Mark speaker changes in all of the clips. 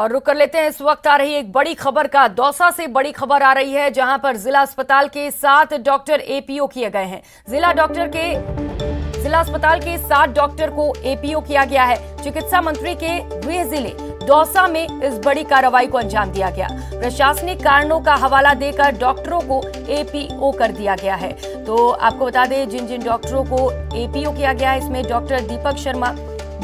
Speaker 1: और रुक कर लेते हैं इस वक्त आ रही एक बड़ी खबर का। दौसा से बड़ी खबर आ रही है जहां पर जिला अस्पताल के 7 डॉक्टर एपीओ किए गए हैं। जिला अस्पताल के 7 डॉक्टर को एपीओ किया गया है। चिकित्सा मंत्री के गृह जिले दौसा में इस बड़ी कार्रवाई को अंजाम दिया गया। प्रशासनिक कारणों का हवाला देकर डॉक्टरों को एपीओ कर दिया गया है। तो आपको बता दें जिन जिन डॉक्टरों को एपीओ किया गया है इसमें डॉक्टर दीपक शर्मा,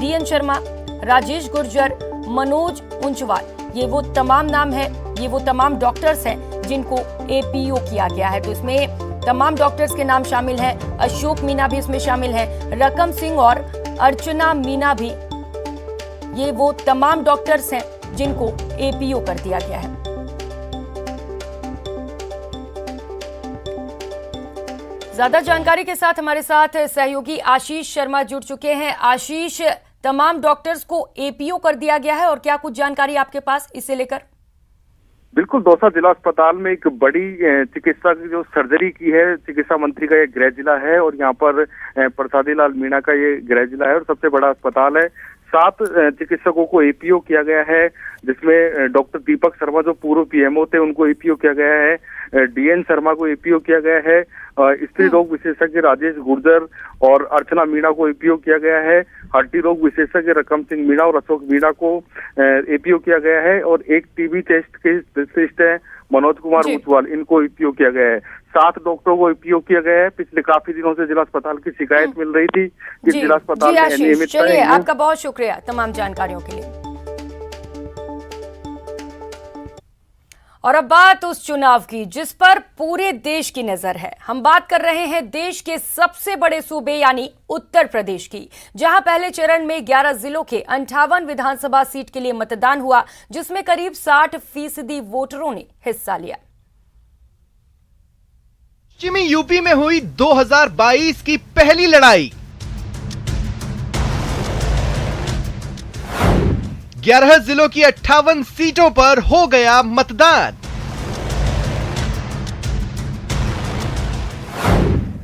Speaker 1: डीएन शर्मा, राजेश गुर्जर, मनोज ऊंचवाल, ये वो तमाम नाम है, ये वो तमाम डॉक्टर्स हैं जिनको एपीओ किया गया है। तो इसमें तमाम डॉक्टर्स के नाम शामिल हैं। अशोक मीना भी इसमें शामिल है, रकम सिंह और अर्चना मीना भी, ये वो तमाम डॉक्टर्स हैं जिनको एपीओ कर दिया गया है। ज्यादा जानकारी के साथ हमारे साथ सहयोगी आशीष शर्मा जुड़ चुके हैं। आशीष, तमाम डॉक्टर्स को एपीओ कर दिया गया है और क्या कुछ जानकारी आपके पास इसे लेकर?
Speaker 2: बिल्कुल, दौसा जिला अस्पताल में एक बड़ी चिकित्सा की जो सर्जरी की है, चिकित्सा मंत्री का ये गृह जिला है और यहाँ पर प्रसादी लाल मीणा का ये गृह जिला है और सबसे बड़ा अस्पताल है। 7 चिकित्सकों को एपीओ किया गया है, जिसमें डॉक्टर दीपक शर्मा जो पूर्व पीएमओ थे उनको एपीओ किया गया है, डीएन शर्मा को एपीओ किया गया है, स्त्री रोग विशेषज्ञ राजेश गुर्जर और अर्चना मीणा को एपीओ किया गया है, हड्डी रोग विशेषज्ञ रकम सिंह मीणा और अशोक मीणा को एपीओ किया गया है और एक टीबी टेस्ट के स्पेशलिस्ट है मनोज कुमार ऊंचवाल, इनको एपीओ किया गया है। 7 डॉक्टरों को एपीओ किया गया है। पिछले काफी दिनों से जिला अस्पताल की शिकायत मिल रही थी कि जिला अस्पताल में अनियमितता है।
Speaker 1: आपका बहुत शुक्रिया तमाम जानकारियों के लिए। और अब बात उस चुनाव की जिस पर पूरे देश की नजर है। हम बात कर रहे हैं देश के सबसे बड़े सूबे यानी उत्तर प्रदेश की, जहां पहले चरण में 11 जिलों के 58 विधानसभा सीट के लिए मतदान हुआ, जिसमें करीब 60% वोटरों ने हिस्सा लिया।
Speaker 3: पश्चिमी यूपी में हुई 2022 की पहली लड़ाई। 11 जिलों की 58 सीटों पर हो गया मतदान।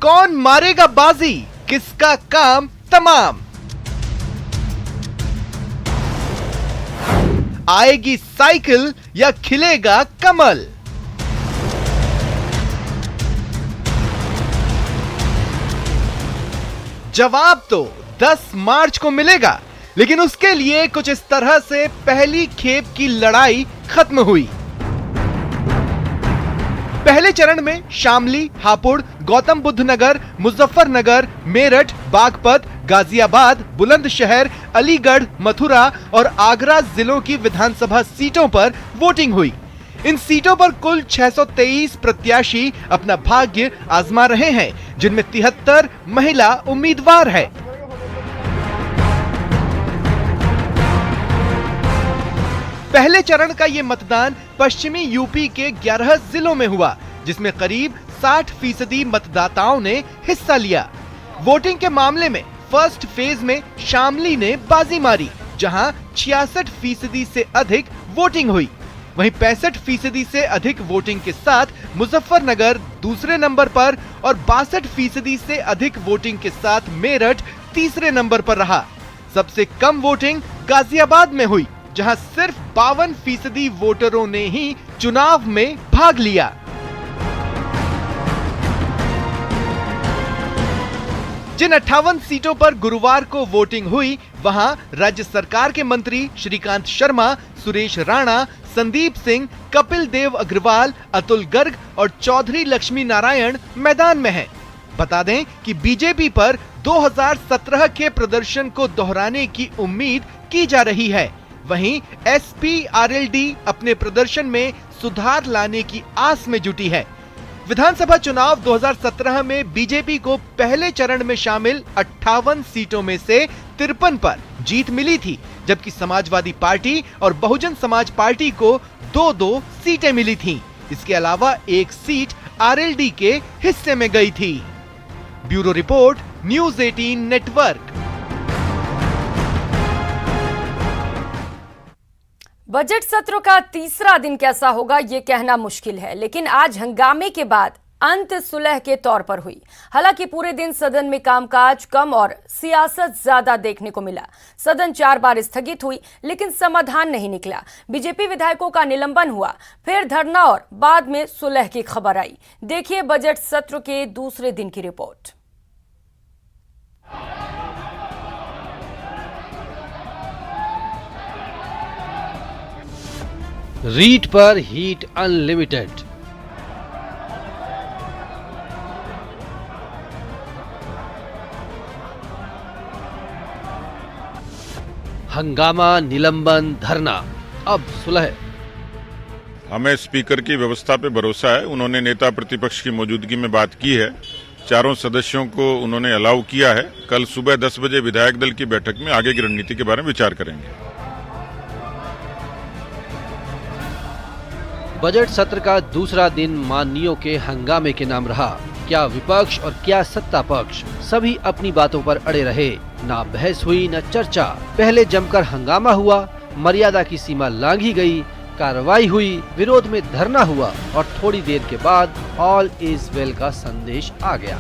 Speaker 3: कौन मारेगा बाजी, किसका काम तमाम। आएगी साइकिल या खिलेगा कमल। जवाब तो 10 मार्च को मिलेगा, लेकिन उसके लिए कुछ इस तरह से पहली खेप की लड़ाई खत्म हुई। पहले चरण में शामली, हापुड़, गौतम बुद्ध नगर, मुजफ्फरनगर, मेरठ, बागपत, गाजियाबाद, बुलंदशहर, अलीगढ़, मथुरा और आगरा जिलों की विधानसभा सीटों पर वोटिंग हुई। इन सीटों पर कुल 623 प्रत्याशी अपना भाग्य आजमा रहे हैं, जिनमें 73 महिला उम्मीदवार है। पहले चरण का ये मतदान पश्चिमी यूपी के 11 जिलों में हुआ, जिसमें करीब 60% मतदाताओं ने हिस्सा लिया। वोटिंग के मामले में फर्स्ट फेज में शामली ने बाजी मारी, जहां 66% से अधिक वोटिंग हुई। वहीं 65% से अधिक वोटिंग के साथ मुजफ्फरनगर दूसरे नंबर पर और 62% से अधिक वोटिंग के साथ मेरठ तीसरे नंबर पर रहा। सबसे कम वोटिंग गाजियाबाद में हुई, जहां सिर्फ 52% वोटरों ने ही चुनाव में भाग लिया। जिन 58 सीटों पर गुरुवार को वोटिंग हुई, वहां राज्य सरकार के मंत्री श्रीकांत शर्मा, सुरेश राणा, संदीप सिंह, कपिल देव अग्रवाल, अतुल गर्ग और चौधरी लक्ष्मी नारायण मैदान में हैं। बता दें कि बीजेपी पर 2017 के प्रदर्शन को दोहराने की उम्मीद की जा रही है। वहीं एसपी-आरएलडी अपने प्रदर्शन में सुधार लाने की आस में जुटी है। विधानसभा चुनाव 2017 में बीजेपी को पहले चरण में शामिल 58 सीटों में से 53 पर जीत मिली थी, जबकि समाजवादी पार्टी और बहुजन समाज पार्टी को 2-2 सीटें मिली थीं। इसके अलावा एक सीट आरएलडी के हिस्से में गई थी। Bureau report, news 18 network.
Speaker 1: Budget सत्र का तीसरा दिन कैसा होगा ये कहना मुश्किल है, लेकिन आज हंगामे के बाद अंत सुलह के तौर पर हुई। हालांकि पूरे दिन सदन में कामकाज कम और सियासत ज्यादा देखने को मिला। सदन 4 बार स्थगित हुई, लेकिन समाधान नहीं निकला। बीजेपी विधायकों का निलंबन हुआ, फिर धरना और बाद में सुलह की खबर आई। देखिए बजट सत्र के दूसरे दिन की रिपोर्ट।
Speaker 4: रीट पर हीट अनलिमिटेड। हंगामा, निलंबन, धरना, अब सुलह।
Speaker 5: हमें स्पीकर की व्यवस्था पे भरोसा है। उन्होंने नेता प्रतिपक्ष की मौजूदगी में बात की है। चारों सदस्यों को उन्होंने अलाउ किया है। कल सुबह 10 बजे विधायक दल की बैठक में आगे की रणनीति के बारे में विचार करेंगे।
Speaker 4: बजट सत्र का दूसरा दिन माननीयों के हंगामे के नाम रहा। क्या विपक्ष और क्या सत्ता पक्ष, सभी अपनी बातों पर अड़े रहे। ना बहस हुई न चर्चा। पहले जमकर हंगामा हुआ, मर्यादा की सीमा लांघी गई, कार्रवाई हुई, विरोध में धरना हुआ और थोड़ी देर के बाद ऑल इज वेल का संदेश आ गया।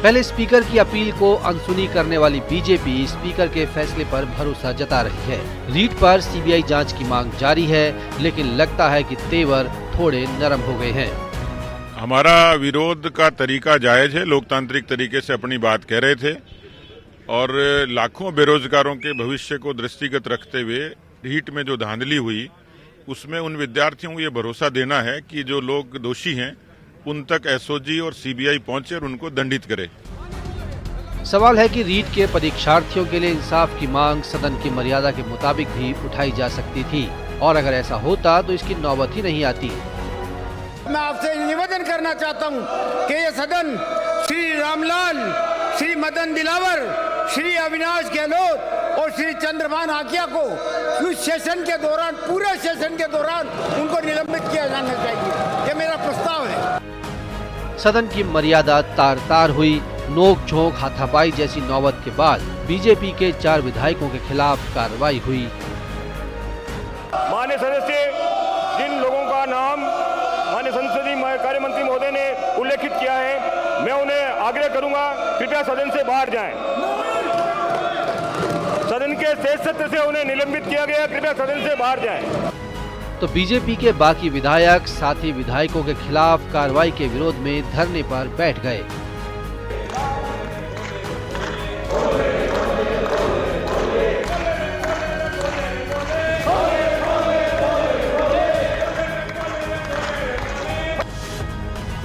Speaker 4: पहले स्पीकर की अपील को अनसुनी करने वाली बीजेपी स्पीकर के फैसले पर भरोसा जता रही है। रीट पर सीबीआई जांच की मांग जारी है, लेकिन लगता है कि तेवर थोड़े नरम हो गए हैं।
Speaker 5: हमारा विरोध का तरीका जायज है। लोकतांत्रिक तरीके से अपनी बात कह रहे थे और लाखों बेरोजगारों के भविष्य को दृष्टिगत रखते हुए रीट में जो धांधली हुई, उसमें उन विद्यार्थियों को ये भरोसा देना है कि जो लोग दोषी हैं उन तक एसओजी और सीबीआई पहुंचे और उनको दंडित करे।
Speaker 4: सवाल है कि रीट के परीक्षार्थियों के लिए इंसाफ की मांग सदन की मर्यादा के मुताबिक भी उठाई जा सकती थी, और अगर ऐसा होता तो इसकी नौबत ही नहीं आती।
Speaker 6: मैं आपसे निवेदन करना चाहता हूं कि ये सदन श्री रामलाल, श्री मदन दिलावर, श्री अविनाश गहलोत और श्री चंद्रभान आकिया को उस सेशन के दौरान, पूरे सेशन के दौरान उनको निलंबित किया जाना चाहिए। ये मेरा प्रस्ताव है।
Speaker 4: सदन की मर्यादा तार तार हुई। नोक झोंक, हाथापाई जैसी नौबत के बाद बीजेपी के 4 विधायकों के खिलाफ कार्रवाई हुई।
Speaker 7: माननीय सदस्य, जिन लोगों का नाम माननीय संसदीय कार्य मंत्री महोदय ने उल्लेखित किया है, मैं उन्हें आग्रह करूंगा कृपया सदन से बाहर जाएं। सदन के शेष सत्र से उन्हें निलंबित किया गया, कृपया सदन से बाहर जाएं।
Speaker 4: तो बीजेपी के बाकी विधायक साथी विधायकों के खिलाफ कार्रवाई के विरोध में धरने पर बैठ गए।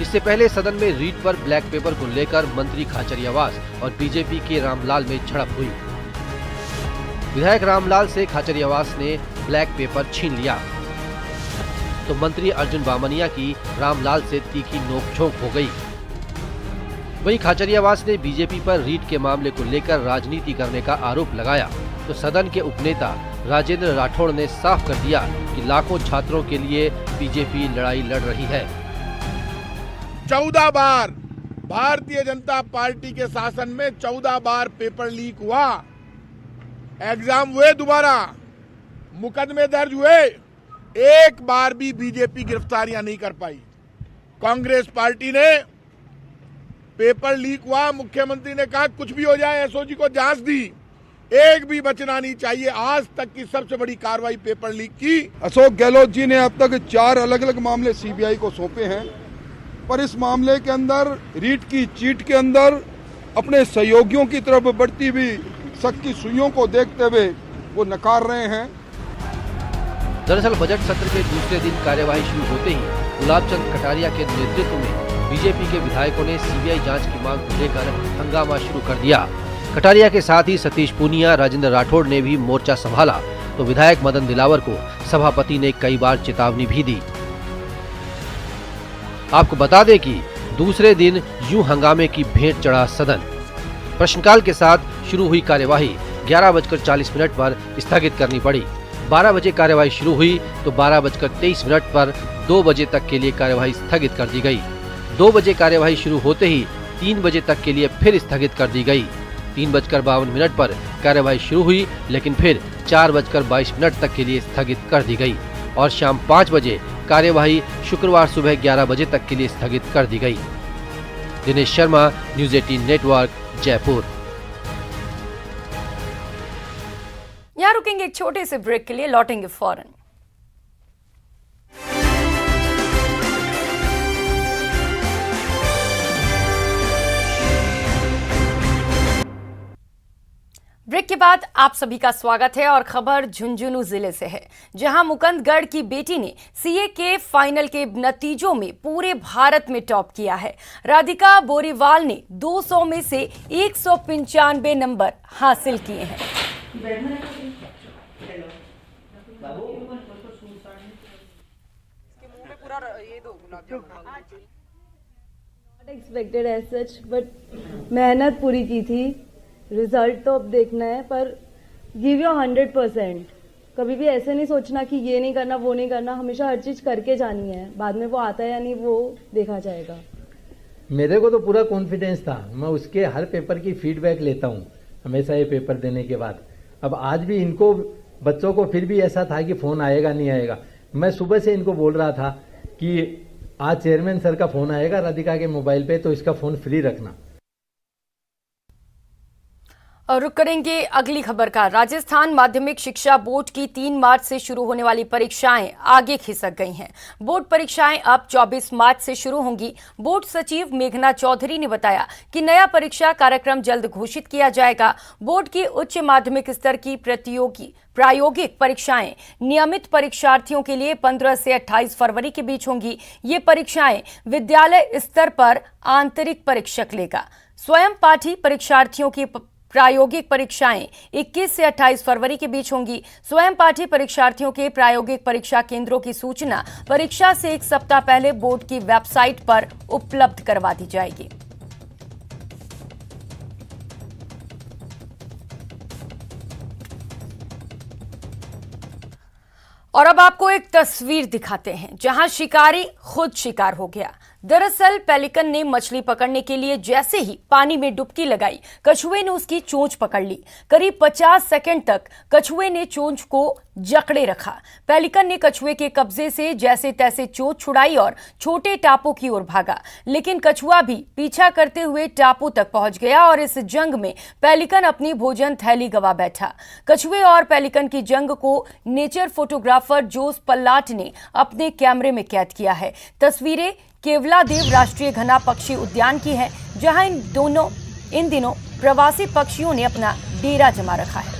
Speaker 4: इससे पहले सदन में रीट पर ब्लैक पेपर को लेकर मंत्री खाचरियावास और बीजेपी के रामलाल में झड़प हुई। विधायक रामलाल से खाचरियावास ने ब्लैक पेपर छीन लिया, तो मंत्री अर्जुन बामनिया की रामलाल से तीखी नोकझोंक हो गई। वहीं खाचरियावास ने बीजेपी पर रीट के मामले को लेकर राजनीति करने का आरोप लगाया, तो सदन के उपनेता राजेंद्र राठौड़ ने साफ कर दिया कि लाखों छात्रों के लिए बीजेपी लड़ाई लड़ रही है।
Speaker 8: 14 बार भारतीय जनता पार्टी के शासन में 14 बार पेपर लीक हुआ, एग्जाम हुए, दोबारा मुकदमे दर्ज हुए, एक बार भी बीजेपी गिरफ्तारियां नहीं कर पाई। कांग्रेस पार्टी ने पेपर लीक हुआ, मुख्यमंत्री ने कहा कुछ भी हो जाए एसओजी को जांच दी, एक भी बचना नहीं चाहिए। आज तक की सबसे बड़ी कार्रवाई पेपर लीक की।
Speaker 9: अशोक गहलोत जी ने अब तक 4 अलग अलग मामले सीबीआई को सौंपे हैं, पर इस मामले के अंदर रीट की चीट के अंदर अपने सहयोगियों की तरफ बढ़ती हुई शक की सुइयों को देखते हुए वो नकार रहे हैं।
Speaker 4: दरअसल बजट सत्र के दूसरे दिन कार्यवाही शुरू होते ही गुलाबचंद कटारिया के नेतृत्व में बीजेपी के विधायकों ने सीबीआई जांच की मांग को लेकर हंगामा शुरू कर दिया। कटारिया के साथ ही सतीश पूनिया, राजेंद्र राठौड़ ने भी मोर्चा संभाला, तो विधायक मदन दिलावर को सभापति ने कई बार चेतावनी भी दी। आपको बता दें कि दूसरे दिन यूं हंगामे की भेंट चढ़ा सदन। प्रश्नकाल के साथ शुरू हुई कार्यवाही 11:40 पर स्थगित करनी पड़ी। 12 बजे कार्यवाही शुरू हुई तो 12:23 पर 2 बजे तक के लिए कार्यवाही स्थगित कर दी गई। 2 बजे कार्यवाही शुरू होते ही 3 बजे तक के लिए फिर स्थगित कर दी गई। 3:52 पर कार्यवाही शुरू हुई, लेकिन फिर 4:22 तक के लिए स्थगित कर दी गई और शाम 5 बजे कार्यवाही शुक्रवार सुबह 11 बजे तक के लिए स्थगित कर दी गई। Dinesh Sharma, news 18 network, Jaipur.
Speaker 1: यहाँ रुकेंगे एक छोटे से ब्रेक के लिए, लौटेंगे फौरन। ब्रेक के बाद आप सभी का स्वागत है और खबर झुंझुनू जिले से है, जहां मुकुंदगढ़ की बेटी ने सीए के फाइनल के नतीजों में पूरे भारत में टॉप किया है। राधिका बोरीवाल ने 200 में से 195 नंबर हासिल किए हैं।
Speaker 10: एक्सपेक्टेड एज सच, बट मेहनत पूरी की थी। रिजल्ट तो अब देखना है, पर गिव योर 100%। कभी भी ऐसे नहीं सोचना कि ये नहीं करना वो नहीं करना, हमेशा हर चीज़ करके जानी है। बाद में वो आता है या नहीं वो देखा जाएगा।
Speaker 11: मेरे को तो पूरा कॉन्फिडेंस था, मैं उसके हर पेपर की फीडबैक लेता हूँ हमेशा ये पेपर देने के बाद। अब आज भी इनको बच्चों को फिर भी ऐसा था कि फ़ोन आएगा नहीं आएगा। मैं सुबह से इनको बोल रहा था कि आज चेयरमैन सर का फ़ोन आएगा राधिका के मोबाइल पे, तो इसका फ़ोन फ्री रखना।
Speaker 1: और रुक करेंगे अगली खबर का। राजस्थान माध्यमिक शिक्षा बोर्ड की 3 मार्च से शुरू होने वाली परीक्षाएं आगे खिसक गई हैं। बोर्ड परीक्षाएं अब 24 मार्च से शुरू होंगी। बोर्ड सचिव मेघना चौधरी ने बताया कि नया परीक्षा कार्यक्रम जल्द घोषित किया जाएगा। बोर्ड की उच्च माध्यमिक स्तर की प्रायोगिक परीक्षाएं नियमित परीक्षार्थियों के लिए 15 से 28 फरवरी के बीच होंगी। ये परीक्षाएं विद्यालय स्तर पर आंतरिक परीक्षक लेगा। स्वयं पाठी परीक्षार्थियों की प्रायोगिक परीक्षाएं 21 से 28 फरवरी के बीच होंगी। स्वयं पाठी परीक्षार्थियों के प्रायोगिक परीक्षा केंद्रों की सूचना परीक्षा से 1 सप्ताह पहले बोर्ड की वेबसाइट पर उपलब्ध करवा दी जाएगी। और अब आपको एक तस्वीर दिखाते हैं, जहां शिकारी खुद शिकार हो गया। दरअसल पेलिकन ने मछली पकड़ने के लिए जैसे ही पानी में डुबकी लगाई, कछुए ने उसकी चोंच पकड़ ली। करीब 50 सेकंड तक कछुए ने चोंच को जकड़े रखा। पेलिकन ने कछुए के कब्जे से जैसे तैसे चोंच छुड़ाई और छोटे टापू की ओर भागा, लेकिन कछुआ भी पीछा करते हुए टापू तक पहुंच गया और इस जंग में पेलिकन अपनी भोजन थैली गवा बैठा। कछुए और पेलिकन की जंग को नेचर फोटोग्राफर जोस पल्लाट ने अपने कैमरे में कैद किया है। तस्वीरें केवलादेव राष्ट्रीय घना पक्षी उद्यान की है, जहां इन दिनों प्रवासी पक्षियों ने अपना डेरा जमा रखा है।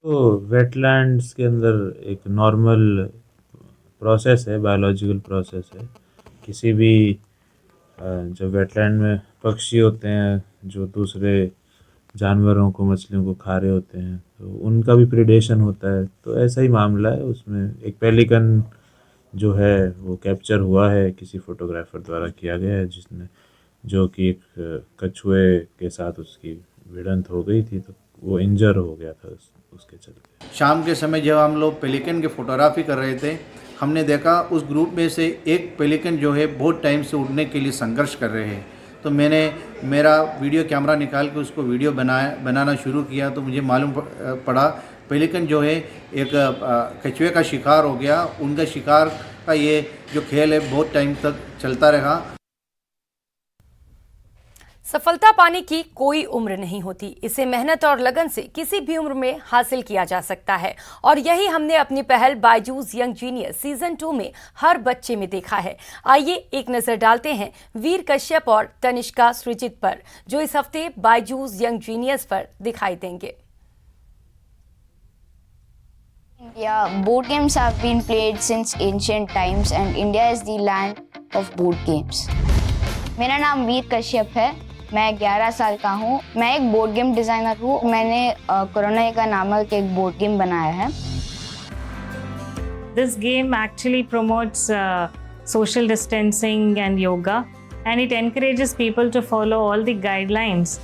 Speaker 12: तो वेटलैंड्स के अंदर एक नॉर्मल प्रोसेस है, बायोलॉजिकल प्रोसेस है। किसी भी जब वेटलैंड में पक्षी होते हैं जो दूसरे जानवरों को, मछलियों को खा रहे होते हैं, तो उनका भी प्रेडेशन होता है। तो ऐसा ही मामला है। उसमें एक पेलिकन जो है वो कैप्चर हुआ है, किसी फोटोग्राफर द्वारा किया गया है, जिसने जो कि एक कछुए के साथ उसकी भिड़ंत हो गई थी, तो वो इंजर हो गया था उसके चलते।
Speaker 6: शाम के समय जब हम लोग पेलिकन की फोटोग्राफी कर रहे थे, हमने देखा उस ग्रुप में से एक पेलिकन जो है बहुत टाइम से उड़ने के लिए संघर्ष कर रहे हैं। तो मैंने मेरा वीडियो कैमरा निकाल के उसको वीडियो बनाना शुरू किया। तो मुझे मालूम पड़ा पेलिकन जो है एक कछुए का शिकार हो गया। उनका शिकार का ये जो खेल है बहुत टाइम तक चलता रहा।
Speaker 1: सफलता पाने की कोई उम्र नहीं होती, इसे मेहनत और लगन से किसी भी उम्र में हासिल किया जा सकता है। और यही हमने अपनी पहल बायजूस यंग जीनियस सीजन 2 में हर बच्चे में देखा है। आइए एक नजर डालते हैं वीर कश्यप और तनिष्का सृजित पर, जो इस हफ्ते बायजूस यंग जीनियस पर दिखाई देंगे।
Speaker 13: Board games have been played since ancient times and India is the land of board games. मेरा नाम वीर कश्यप है, मैं 11 साल का हूँ। मैं एक बोर्ड गेम डिज़ाइनर हूँ। मैंने कोरोना का नामक एक बोर्ड गेम बनाया है।
Speaker 14: This game actually promotes social distancing and yoga, and it encourages people to follow all the guidelines.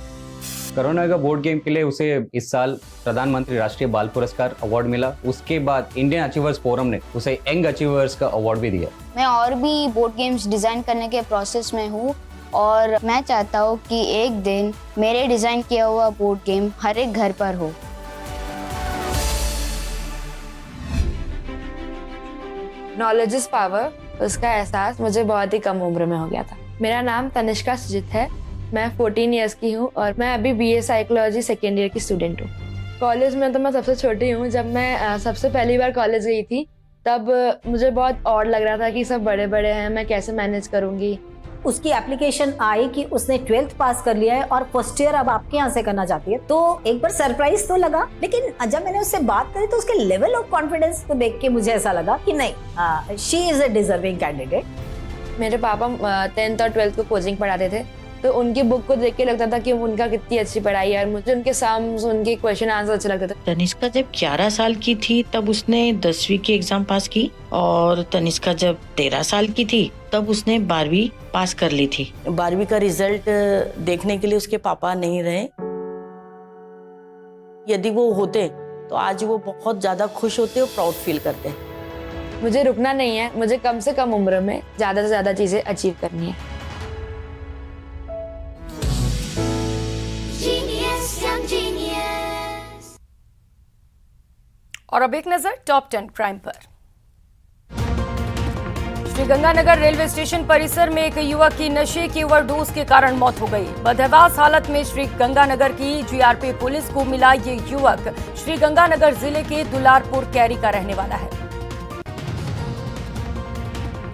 Speaker 15: Corona का बोर्ड गेम के लिए उसे इस साल प्रधानमंत्री राष्ट्रीय बाल पुरस्कार अवार्ड मिला। उसके बाद इंडियन अचीवर्स फोरम ने उसे यंग अचीवर्स का अवार्ड भी दिया।
Speaker 13: मैं और भी बोर्ड गेम्स डिज़ाइन करने के प्रोसेस में हूँ और मैं चाहता हूँ कि एक दिन मेरे डिज़ाइन किया हुआ बोर्ड गेम हर एक घर पर हो।
Speaker 16: नॉलेज इज पावर, उसका एहसास मुझे बहुत ही कम उम्र में हो गया था। मेरा नाम तनिष्का सुजित है, मैं 14 इयर्स की हूँ और मैं अभी BA साइकोलॉजी सेकेंड ईयर की स्टूडेंट हूँ। कॉलेज में तो मैं सबसे छोटी हूँ। जब मैं सबसे पहली बार कॉलेज गई थी तब मुझे बहुत ऑड लग रहा था कि सब बड़े बड़े हैं, मैं कैसे मैनेज करूँगी।
Speaker 17: उसकी एप्लीकेशन आई कि उसने 12th पास कर लिया है और फर्स्ट ईयर अब आपके यहाँ से करना चाहती है, तो एक बार सरप्राइज तो लगा, लेकिन जब मैंने उससे बात करी तो उसके लेवल ऑफ कॉन्फिडेंस को देख के मुझे ऐसा लगा कि नहीं, she is a deserving candidate.
Speaker 16: मेरे पापा 10th और 12th को कोचिंग पढ़ाते थे, तो उनकी बुक को देख के लगता था कि उनका कितनी अच्छी पढ़ाई है और मुझे उनके सम्स, उनके क्वेश्चन आंसर अच्छे लगते थे।
Speaker 18: तनिष्का जब 11 साल की थी तब उसने 10वीं की एग्जाम पास की और तनिष्का जब 13 साल की थी तब उसने 12वीं पास कर ली थी।
Speaker 19: 12वीं का रिजल्ट देखने के लिए उसके पापा नहीं रहे। यदि वो होते तो आज वो बहुत ज्यादा खुश होते और प्राउड फील करते।
Speaker 16: मुझे रुकना नहीं है, मुझे कम से कम उम्र में ज्यादा से ज्यादा चीजें अचीव करनी है।
Speaker 1: और अब एक नजर टॉप 10 क्राइम पर। श्रीगंगानगर रेलवे स्टेशन परिसर में एक युवक की नशे की ओवरडोज के कारण मौत हो गई। बदहवास हालत में श्रीगंगानगर की GRP पुलिस को मिला ये युवक श्रीगंगानगर जिले के दुलारपुर कैरी का रहने वाला है।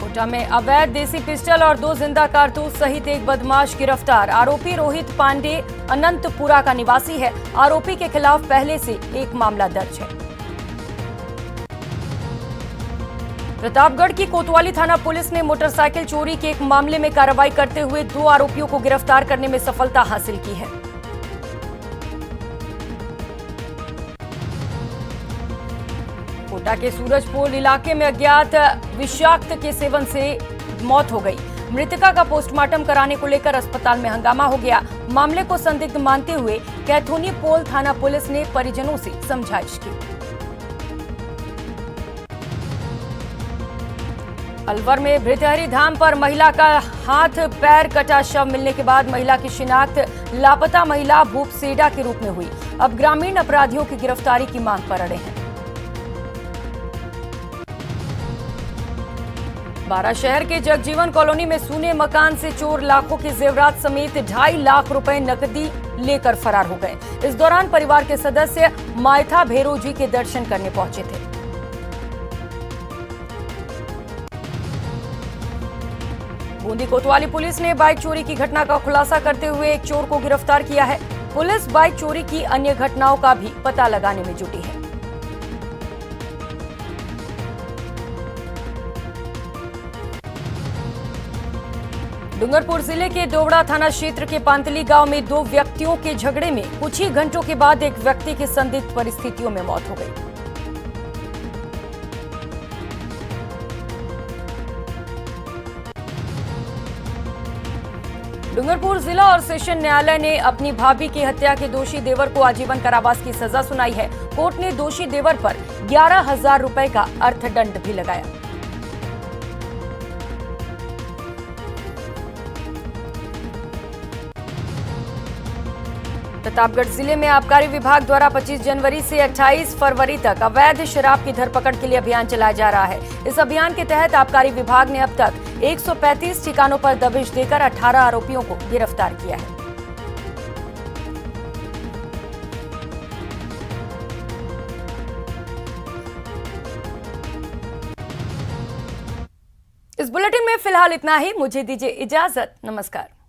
Speaker 1: कोटा में अवैध देसी पिस्टल और 2 जिंदा कारतूस सहित एक बदमाश गिरफ्तार। आरोपी रोहित पांडे अनंतपुरा का निवासी है। आरोपी के खिलाफ पहले से एक मामला दर्ज है। प्रतापगढ़ की कोतवाली थाना पुलिस ने मोटरसाइकिल चोरी के एक मामले में कार्रवाई करते हुए 2 आरोपियों को गिरफ्तार करने में सफलता हासिल की है। कोटा के सूरजपोल इलाके में अज्ञात विषाक्त के सेवन से मौत हो गई। मृतका का पोस्टमार्टम कराने को लेकर अस्पताल में हंगामा हो गया। मामले को संदिग्ध मानते हुए कैथोनी पोल थाना पुलिस ने परिजनों से समझाइश की। अलवर में भृतहरि धाम पर महिला का हाथ पैर कटा शव मिलने के बाद महिला की शिनाख्त लापता महिला भूपसेडा के रूप में हुई। अब ग्रामीण अपराधियों की गिरफ्तारी की मांग पर अड़े हैं। बारा शहर के जगजीवन कॉलोनी में सूने मकान से चोर लाखों के जेवरात समेत 2.5 लाख रुपए नकदी लेकर फरार हो गए। इस दौरान परिवार के सदस्य मायथा भैरव जी के दर्शन करने पहुंचे थे। बूंदी कोतवाली पुलिस ने बाइक चोरी की घटना का खुलासा करते हुए एक चोर को गिरफ्तार किया है। पुलिस बाइक चोरी की अन्य घटनाओं का भी पता लगाने में जुटी है। डूंगरपुर जिले के दोवड़ा थाना क्षेत्र के पांतली गांव में 2 व्यक्तियों के झगड़े में कुछ ही घंटों के बाद एक व्यक्ति की संदिग्ध परिस्थितियों में मौत हो गई। डूंगरपुर जिला और सेशन न्यायालय ने अपनी भाभी की हत्या के दोषी देवर को आजीवन कारावास की सजा सुनाई है। कोर्ट ने दोषी देवर पर 11,000 रुपए का अर्थदंड भी लगाया। प्रतापगढ़ जिले में आबकारी विभाग द्वारा 25 जनवरी से 28 फरवरी तक अवैध शराब की धरपकड़ के लिए अभियान चलाया जा रहा है। इस अभियान के तहत आबकारी विभाग ने अब तक 135 ठिकानों पर दबिश देकर 18 आरोपियों को गिरफ्तार किया है। इस बुलेटिन में फिलहाल इतना ही। मुझे दीजिए इजाजत। नमस्कार।